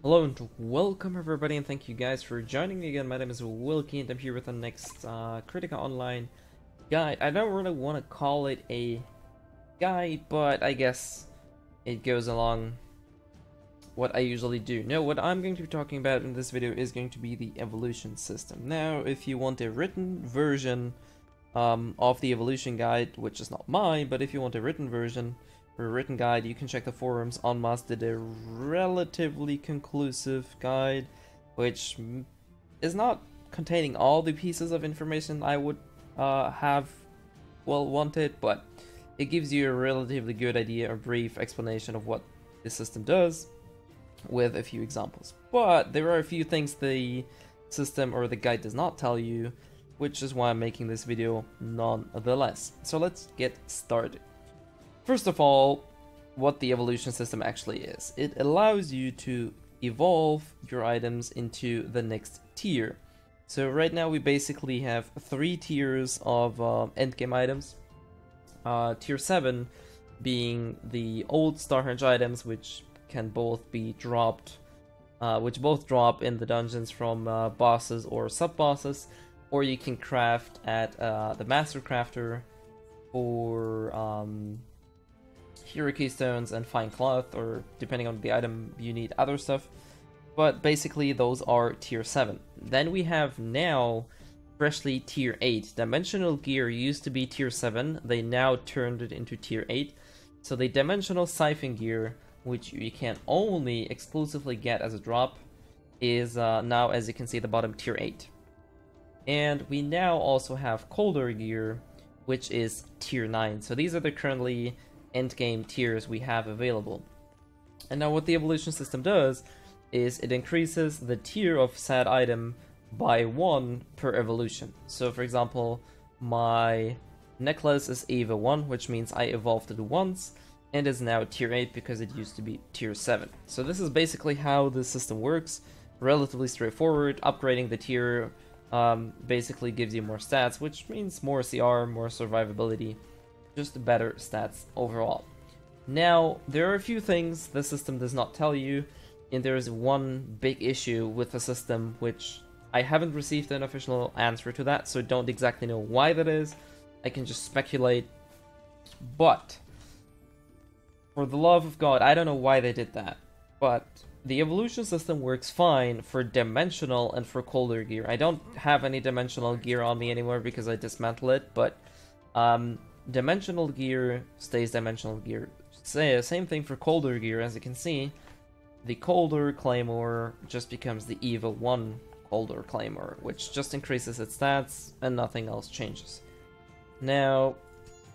Hello and welcome everybody, and thank you guys for joining me again. My name is Wilky and I'm here with the next Kritika Online guide. I don't really want to call it a guide, but I guess it goes along what I usually do. Now, what I'm going to be talking about in this video is going to be the evolution system. Now, if you want a written version of the evolution guide, which is not mine, but if you want a written version, for a written guide, you can check the forums. Enmas did a relatively conclusive guide, which is not containing all the pieces of information I would have wanted, but it gives you a relatively good idea, a brief explanation of what the system does, with a few examples. But there are a few things the system or the guide does not tell you, which is why I'm making this video nonetheless. So let's get started. First of all, what the evolution system actually is. It allows you to evolve your items into the next tier. So right now we basically have 3 tiers of endgame items. Tier 7 being the old Starhenge items, which can both be dropped, which both drop in the dungeons from bosses or sub-bosses, or you can craft at the Master Crafter for hero keystones and fine cloth, or depending on the item you need other stuff. But basically those are tier 7. Then we have now freshly tier 8. Dimensional gear used to be tier 7, they now turned it into tier 8. So the dimensional siphon gear, which you can only exclusively get as a drop, is now, as you can see at the bottom, tier 8. And we now also have colder gear, which is tier 9. So these are the currently endgame tiers we have available. And now what the evolution system does is it increases the tier of said item by 1 per evolution. So for example, my necklace is EVA 1, which means I evolved it once, and is now tier 8 because it used to be tier 7. So this is basically how the system works. Relatively straightforward. Upgrading the tier basically gives you more stats, which means more CR, more survivability, just better stats overall. Now, there are a few things the system does not tell you, and there is one big issue with the system, which I haven't received an official answer to that, so I don't exactly know why that is. I can just speculate, but for the love of God, I don't know why they did that, but the evolution system works fine for dimensional and for colder gear. I don't have any dimensional gear on me anymore because I dismantled it, but dimensional gear stays dimensional gear. Same thing for colder gear. As you can see, the colder claymore just becomes the EVA 1 colder claymore, which just increases its stats and nothing else changes. Now,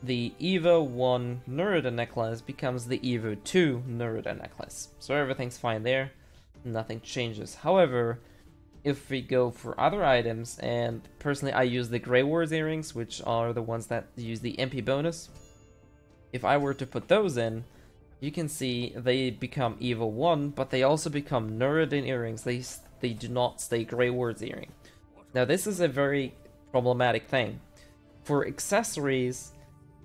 the EVA 1 Nerida necklace becomes the EVA 2 Nerida necklace. So everything's fine there, nothing changes. However, if we go for other items, and personally I use the Grey Wars earrings, which are the ones that use the MP bonus. If I were to put those in, you can see they become EVA 1, but they also become Nuridin earrings. They do not stay Grey Wars earring. Now this is a very problematic thing. For accessories,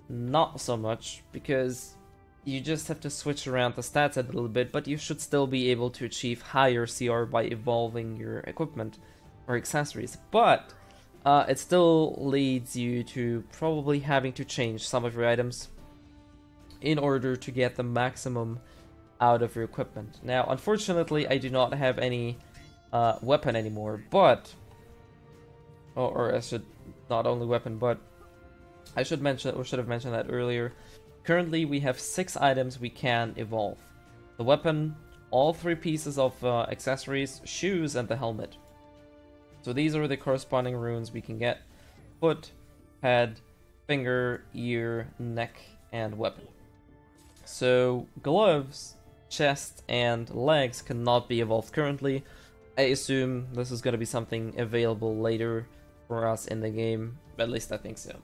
not so much, because you just have to switch around the stats a little bit, but you should still be able to achieve higher CR by evolving your equipment or accessories. But it still leads you to probably having to change some of your items in order to get the maximum out of your equipment. Now, unfortunately, I do not have any weapon anymore, but or I should not only weapon, but I should mention, or should have mentioned that earlier. Currently, we have 6 items we can evolve. The weapon, all 3 pieces of accessories, shoes, and the helmet. So these are the corresponding runes we can get. Foot, head, finger, ear, neck, and weapon. So gloves, chest, and legs cannot be evolved currently. I assume this is going to be something available later for us in the game. At least I think so.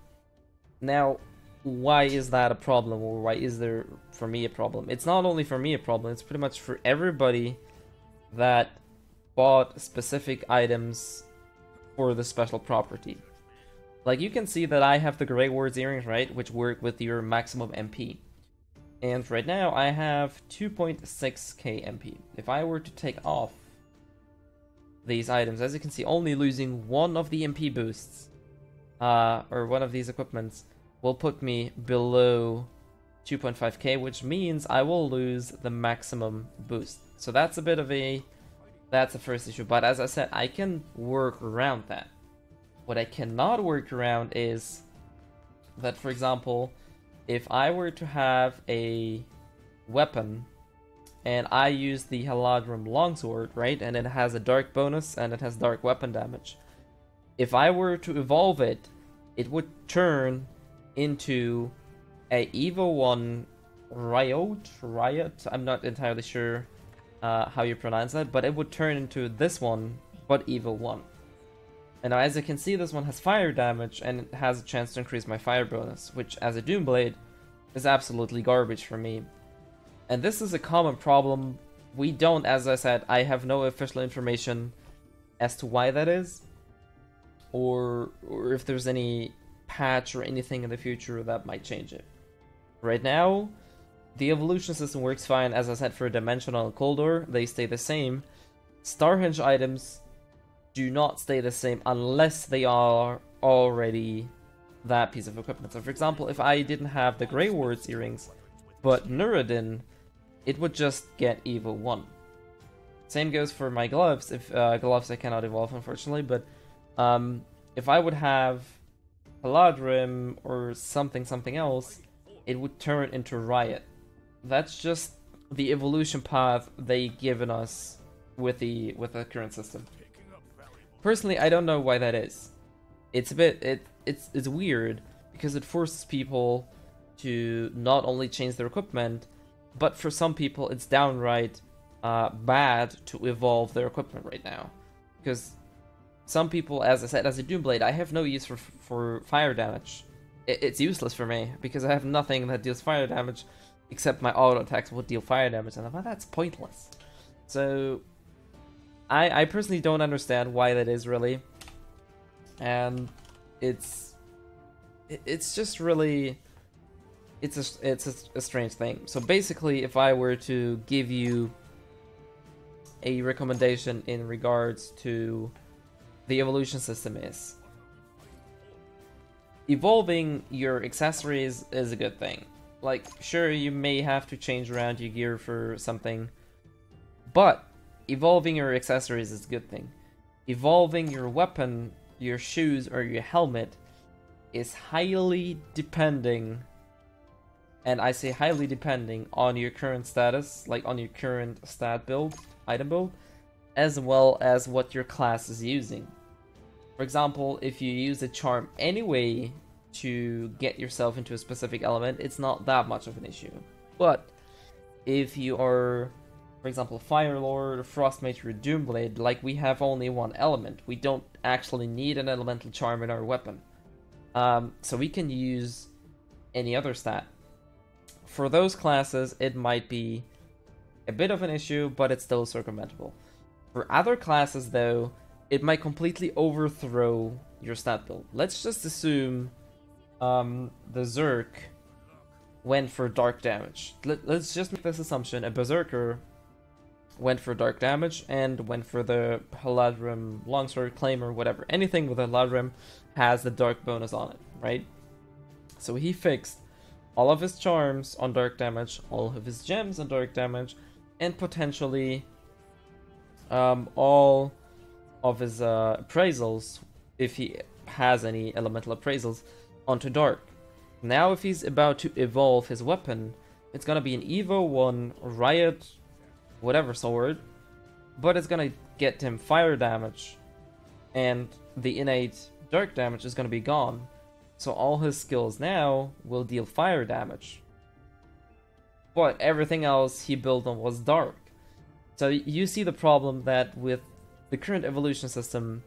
Now, why is that a problem, or why is there for me a problem? It's not only for me a problem, it's pretty much for everybody that bought specific items for the special property. Like, you can see that I have the Grey Wars earrings, right, which work with your maximum MP. And right now I have 2.6k MP. If I were to take off these items, as you can see, only losing one of the MP boosts, or one of these equipments, will put me below 2.5k, which means I will lose the maximum boost. So that's a bit of that's the first issue. But as I said, I can work around that. What I cannot work around is that, for example, if I were to have a weapon and I use the Haladrim longsword, right, and it has a dark bonus and it has dark weapon damage, if I were to evolve it, it would turn into a Evo 1 Riot, I'm not entirely sure how you pronounce that, but it would turn into this one, but Evo 1. And now, as you can see, this one has fire damage, and it has a chance to increase my fire bonus, which, as a Doomblade, is absolutely garbage for me. And this is a common problem. We don't, as I said, I have no official information as to why that is, or if there's any patch or anything in the future that might change it. Right now, the evolution system works fine. As I said, for Dimensional and Coldor, they stay the same. Starhenge items do not stay the same unless they are already that piece of equipment. So for example, if I didn't have the Grey Ward's earrings, but Nuradin, it would just get Evo 1. Same goes for my gloves. If gloves I cannot evolve, unfortunately, but if I would have Haladrim or something else, it would turn into Riot. That's just the evolution path they've given us with the current system. Personally, I don't know why that is. It's a bit it's weird because it forces people to not only change their equipment, but for some people it's downright bad to evolve their equipment right now. Because some people, as I said, as a Doomblade, I have no use for fire damage. It's useless for me because I have nothing that deals fire damage except my auto attacks would deal fire damage, and I'm like, that's pointless. So I personally don't understand why that is, really, and it's just really it's a strange thing. So basically, if I were to give you a recommendation in regards to the evolution system, is evolving your accessories is a good thing. Like, sure, you may have to change around your gear for something, but evolving your accessories is a good thing. Evolving your weapon, your shoes, or your helmet is highly depending, and I say highly depending, on your current status, like on your current stat build, item build, as well as what your class is using. For example, if you use a charm anyway to get yourself into a specific element, it's not that much of an issue. But if you are, for example, Fire Lord or Frostmage or Doomblade, like we have only one element, we don't actually need an elemental charm in our weapon. So we can use any other stat. For those classes, it might be a bit of an issue, but it's still circumventable. For other classes, though, it might completely overthrow your stat build. Let's just assume the Zerk went for dark damage. Let's just make this assumption. A Berserker went for dark damage and went for the Haladrim Longsword Claimer, whatever. Anything with a Haladrim has the dark bonus on it, right? So he fixed all of his charms on dark damage, all of his gems on dark damage, and potentially all of his appraisals, if he has any elemental appraisals, onto dark. Now if he's about to evolve his weapon, it's gonna be an Evo 1 Riot whatever sword, but it's gonna get him fire damage, and the innate dark damage is gonna be gone. So all his skills now will deal fire damage, but everything else he built on was dark. So you see the problem that with the current evolution system,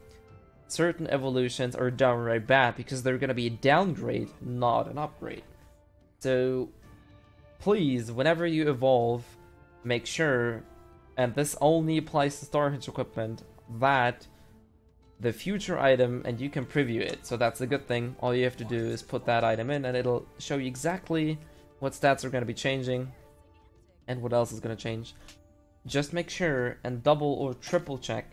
certain evolutions are downright bad because they're going to be a downgrade, not an upgrade. So please, whenever you evolve, make sure, and this only applies to Starhenge equipment, that the future item, and you can preview it, so that's a good thing. All you have to do is put that item in and it'll show you exactly what stats are going to be changing, and what else is going to change. Just make sure and double or triple check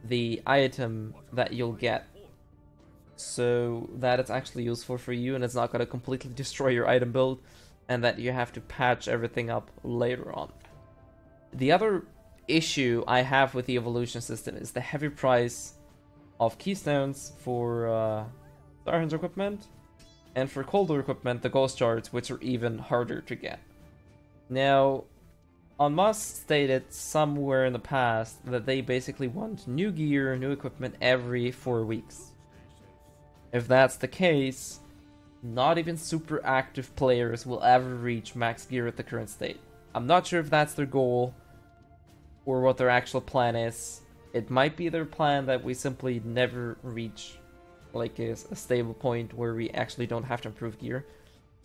the item that you'll get, so that it's actually useful for you and it's not going to completely destroy your item build, and that you have to patch everything up later on. The other issue I have with the evolution system is the heavy price of keystones for Starhunter equipment, and for colder equipment, the ghost shards, which are even harder to get. Now, Musk stated somewhere in the past that they basically want new gear, new equipment every 4 weeks. If that's the case, not even super active players will ever reach max gear at the current state. I'm not sure if that's their goal or what their actual plan is. It might be their plan that we simply never reach like a stable point where we actually don't have to improve gear.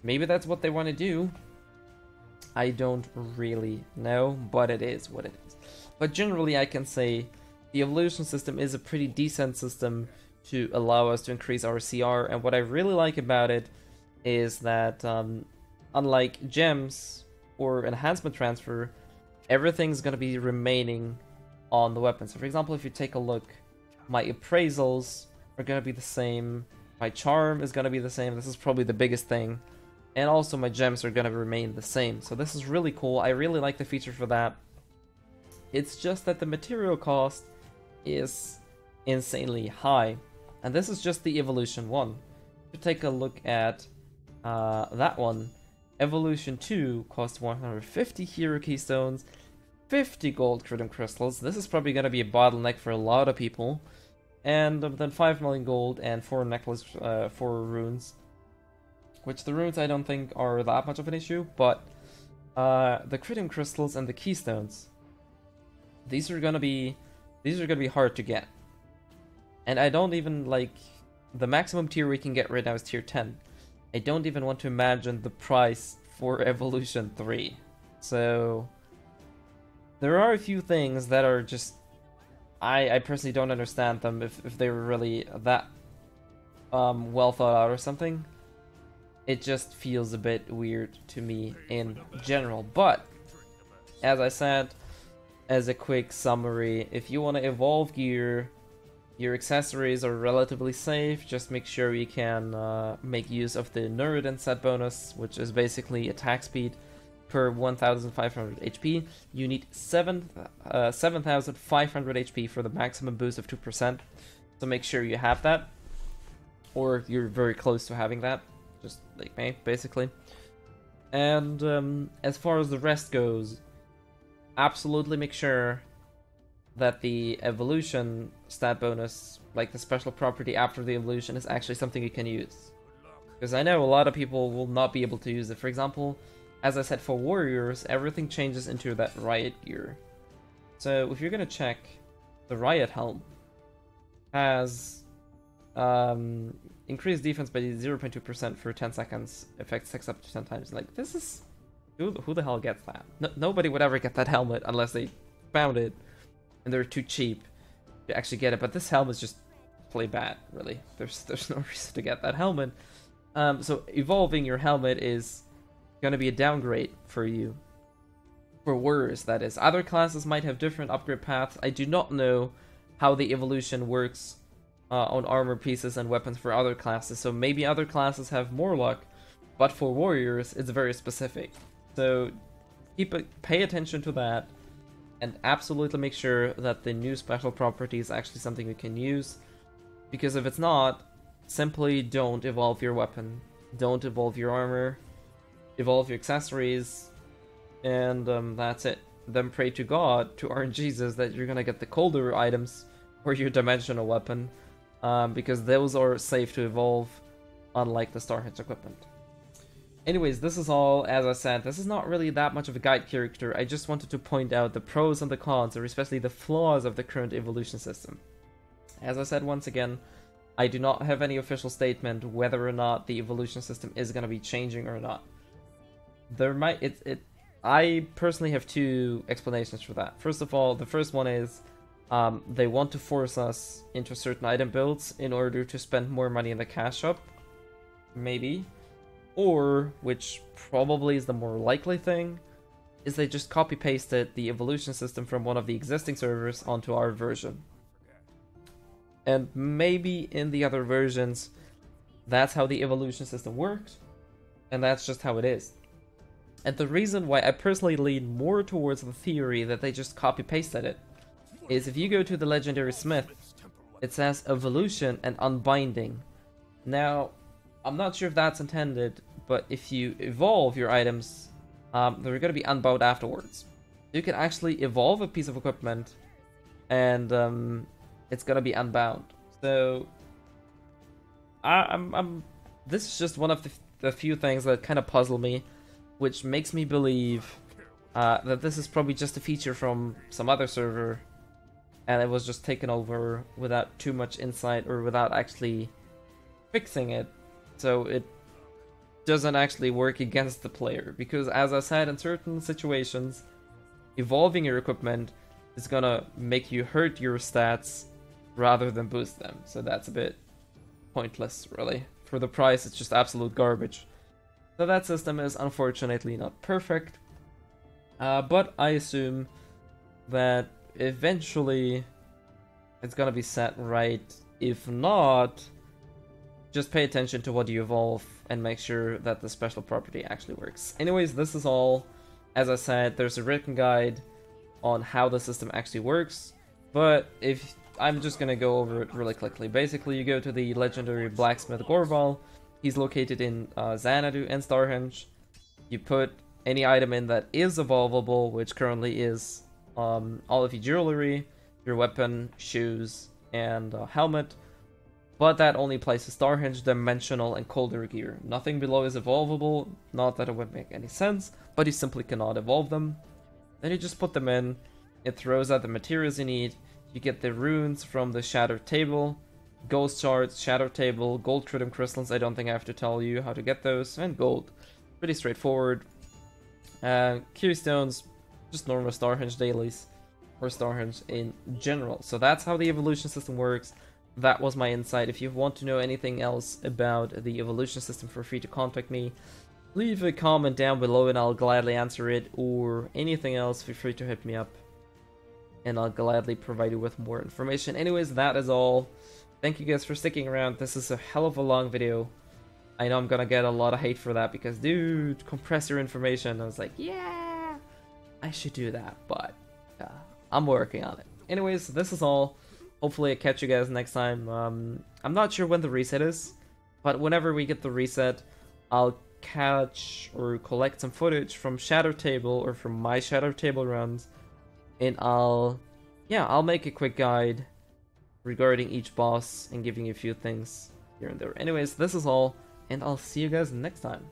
Maybe that's what they want to do. I don't really know, but it is what it is. But generally I can say the evolution system is a pretty decent system to allow us to increase our CR, and what I really like about it is that unlike gems or enhancement transfer, everything's going to be remaining on the weapon. So for example, if you take a look, my appraisals are going to be the same, my charm is going to be the same, this is probably the biggest thing, and also my gems are going to remain the same. So this is really cool, I really like the feature for that. It's just that the material cost is insanely high, and this is just the evolution 1. If you take a look at that one, evolution 2 costs 150 hero keystones, 50 gold Kritika crystals. This is probably going to be a bottleneck for a lot of people. And then 5 million gold and 4 necklace, 4 runes. Which the runes I don't think are that much of an issue, but the Kritika crystals and the keystones, these are gonna be hard to get. And I don't even like, the maximum tier we can get right now is tier 10. I don't even want to imagine the price for evolution 3. So there are a few things that are just, I personally don't understand them if they were really that well thought out or something. It just feels a bit weird to me in general. But as I said, as a quick summary, if you want to evolve gear, your accessories are relatively safe. Just make sure you can make use of the Nerd and set bonus, which is basically attack speed per 1500 HP. You need 7500 HP for the maximum boost of 2%. So make sure you have that, or you're very close to having that, just like me, basically. And as far as the rest goes, absolutely make sure that the evolution stat bonus, like the special property after the evolution, is actually something you can use. Because I know a lot of people will not be able to use it. For example, as I said, for warriors, everything changes into that riot gear. So if you're gonna check, the riot helm has increased defense by 0.2% for 10 seconds, affects 6 up to 10 times. Like, this is... Who the hell gets that? Nobody would ever get that helmet unless they found it and they're too cheap to actually get it. But this helmet is just play bad, really. There's no reason to get that helmet. So evolving your helmet is gonna be a downgrade for you. For warriors, that is. Other classes might have different upgrade paths. I do not know how the evolution works on armor pieces and weapons for other classes, so maybe other classes have more luck, but for warriors it's very specific. So pay attention to that, and absolutely make sure that the new special property is actually something you can use, because if it's not, simply don't evolve your weapon, don't evolve your armor, evolve your accessories, and that's it. Then pray to God, to Our Jesus, that you're gonna get the colder items or your dimensional weapon, because those are safe to evolve, unlike the Starhunter equipment. Anyways, this is all. As I said, this is not really that much of a guide character. I just wanted to point out the pros and the cons, or especially the flaws of the current evolution system. As I said once again, I do not have any official statement whether or not the evolution system is going to be changing or not. I personally have two explanations for that. First of all, the first one is they want to force us into certain item builds in order to spend more money in the cash shop, maybe. Or, which probably is the more likely thing, is they just copy pasted the evolution system from one of the existing servers onto our version. And maybe in the other versions, that's how the evolution system works, and that's just how it is. And the reason why I personally lean more towards the theory that they just copy pasted it is if you go to the Legendary Smith, it says evolution and unbinding. Now, I'm not sure if that's intended, but if you evolve your items, they're going to be unbound afterwards. You can actually evolve a piece of equipment, and it's going to be unbound. So, this is just one of the few things that kind of puzzle me, which makes me believe that this is probably just a feature from some other server, and it was just taken over without too much insight or without actually fixing it, so it doesn't actually work against the player. Because as I said, in certain situations, evolving your equipment is gonna make you hurt your stats rather than boost them, so that's a bit pointless, really. For the price, it's just absolute garbage. So that system is unfortunately not perfect, but I assume that eventually it's gonna be set right. If not, just pay attention to what you evolve and make sure that the special property actually works. Anyways, this is all. As I said, there's a written guide on how the system actually works, but if I'm just gonna go over it really quickly. Basically, you go to the legendary blacksmith Gorval. He's located in Xanadu and Starhenge. You put any item in that is evolvable, which currently is all of your jewelry, your weapon, shoes, and helmet. But that only applies to Starhenge, Dimensional, and Colder gear. Nothing below is evolvable, not that it would make any sense, but you simply cannot evolve them. Then you just put them in, it throws out the materials you need, you get the runes from the Shattered Table, Ghost Shards, Shadow Table, Gold Tritium Crystals, I don't think I have to tell you how to get those, and gold. Pretty straightforward. Keystones, just normal Starhenge dailies, or Starhenge in general. So that's how the evolution system works. That was my insight. If you want to know anything else about the evolution system, feel free to contact me. Leave a comment down below and I'll gladly answer it, or anything else, feel free to hit me up and I'll gladly provide you with more information. Anyways, that is all. Thank you guys for sticking around. This is a hell of a long video. I know I'm gonna get a lot of hate for that because, dude, compress your information. I was like, yeah, I should do that, but I'm working on it. Anyways, this is all. Hopefully I catch you guys next time. I'm not sure when the reset is, but whenever we get the reset, I'll catch or collect some footage from Shadow Table or from my Shadow Table runs, and I'll make a quick guide regarding each boss and giving you a few things here and there. Anyways, this is all, and I'll see you guys next time.